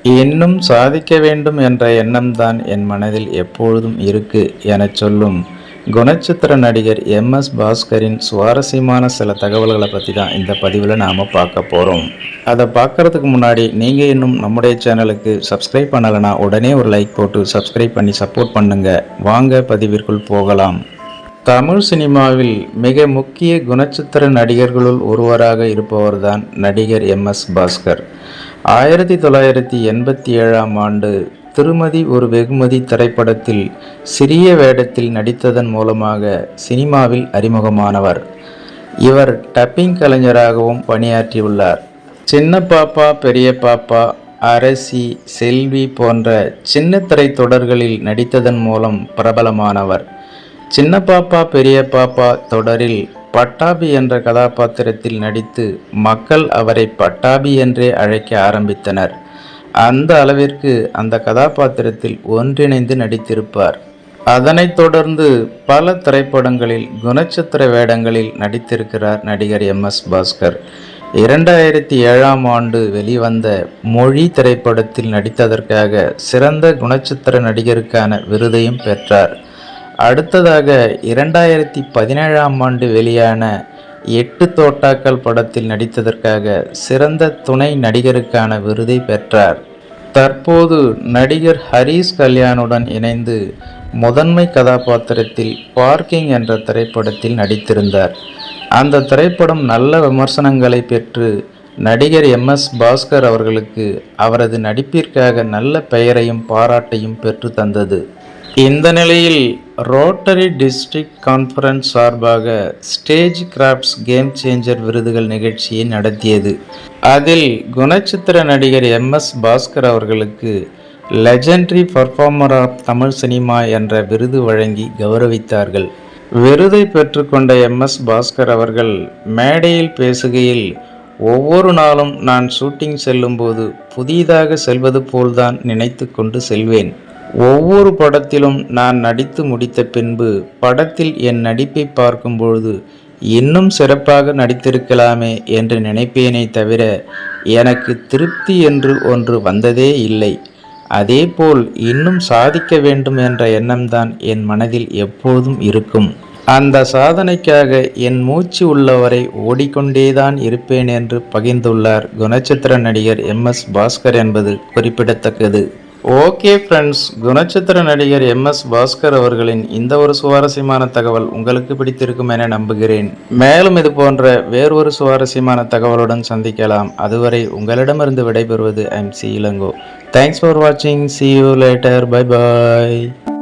இன்னும் சாதிக்க வேண்டும் என்ற எண்ணம்தான் என் மனதில் எப்பொழுதும் இருக்கு எனச் சொல்லும் குணச்சித்திர நடிகர் எம்.எஸ். பாஸ்கரின் சுவாரஸ்யமான சில தகவல்களை பற்றி தான் இந்த பதிவில் நாம் பார்க்க போகிறோம். அதை பார்க்குறதுக்கு முன்னாடி நீங்கள் இன்னும் நம்முடைய சேனலுக்கு சப்ஸ்கிரைப் பண்ணலைன்னா உடனே ஒரு லைக் போட்டு சப்ஸ்கிரைப் பண்ணி சப்போர்ட் பண்ணுங்கள். வாங்க பதிவிற்குள் போகலாம். தமிழ் சினிமாவில் மிக முக்கிய குணச்சித்திர நடிகர்களுள் ஒருவராக இருப்பவர்தான் நடிகர் எம்.எஸ். பாஸ்கர். 1987ஆம் ஆண்டு திருமதி ஒரு வெகுமதி திரைப்படத்தில் சிறிய வேடத்தில் நடித்ததன் மூலமாக சினிமாவில் அறிமுகமானவர். இவர் டப்பிங் கலைஞராகவும் பணியாற்றியுள்ளார். சின்ன பாப்பா, பெரிய பாப்பா, அரசி, செல்வி போன்ற சின்ன திரை தொடர்களில் நடித்ததன் மூலம் பிரபலமானவர். சின்ன பாப்பா பெரிய பாப்பா தொடரில் பட்டாபி என்ற கதாபாத்திரத்தில் நடித்து மக்கள் அவரை பட்டாபி என்றே அழைக்க ஆரம்பித்தனர். அந்த அளவிற்கு அந்த கதாபாத்திரத்தில் ஒன்றிணைந்து நடித்திருப்பார். அதனைத் தொடர்ந்து பல திரைப்படங்களில் குணச்சித்திர வேடங்களில் நடித்திருக்கிறார் நடிகர் எம்.எஸ். பாஸ்கர். 2007ஆம் ஆண்டு வெளிவந்த மொழி திரைப்படத்தில் நடித்ததற்காக சிறந்த குணச்சித்திர நடிகருக்கான விருதையும் பெற்றார். அடுத்ததாக 2017ஆம் ஆண்டு வெளியான 8 தோட்டாக்கள் படத்தில் நடித்ததற்காக சிறந்த துணை நடிகருக்கான விருதை பெற்றார். தற்போது நடிகர் ஹரிஷ் கல்யாணுடன் இணைந்து முதன்மை கதாபாத்திரத்தில் பார்க்கிங் என்ற திரைப்படத்தில் நடித்திருந்தார். அந்த திரைப்படம் நல்ல விமர்சனங்களை பெற்று நடிகர் எம்.எஸ். பாஸ்கர் அவர்களுக்கு அவரது நடிப்பிற்காக நல்ல பெயரையும் பாராட்டையும் பெற்று தந்தது. இந்த நிலையில் ரோட்டரி டிஸ்ட்ரிக்ட் கான்ஃபரன்ஸ் சார்பாக ஸ்டேஜ் கிராஃப்ட்ஸ் கேம் சேஞ்சர் விருதுகள் நிகழ்ச்சியை நடத்தியது. அதில் குணச்சித்திர நடிகர் எம்.எஸ். பாஸ்கர் அவர்களுக்கு legendary performer of Tamil cinema என்ற விருது வழங்கி கௌரவித்தார்கள். விருதை பெற்றுக்கொண்ட எம்.எஸ். பாஸ்கர் அவர்கள் மேடையில் பேசுகையில், ஒவ்வொரு நாளும் நான் ஷூட்டிங் செல்லும்போது புதிதாக செல்வது போல்தான் நினைத்து கொண்டு செல்வேன். ஒவ்வொரு படத்திலும் நான் நடித்து முடித்த பின்பு படத்தில் என் நடிப்பை பார்க்கும் பொழுது இன்னும் சிறப்பாக நடித்திருக்கலாமே என்று நினைப்பேனே தவிர எனக்கு திருப்தி என்று ஒன்று வந்ததே இல்லை. அதேபோல் இன்னும் சாதிக்க வேண்டும் என்ற எண்ணம்தான் என் மனதில் எப்போதும் இருக்கும். அந்த சாதனைக்காக என் மூச்சு உள்ளவரை ஓடிக்கொண்டேதான் இருப்பேன் என்று பகிர்ந்துள்ளார் குணச்சித்திர நடிகர் எம்.எஸ். பாஸ்கர் என்பது குறிப்பிடத்தக்கது. ஓகே ஃப்ரெண்ட்ஸ், குணச்சித்திர நடிகர் எம்.எஸ். பாஸ்கர் அவர்களின் இந்த ஒரு சுவாரஸ்யமான தகவல் உங்களுக்கு பிடித்திருக்கும் என நம்புகிறேன். மேலும் இது போன்ற வேறொரு சுவாரஸ்யமான தகவலுடன் சந்திக்கலாம். அதுவரை உங்களிடமிருந்து விடைபெறுவது I'm C Elango. Thanks for வாட்சிங். See you later. Bye bye.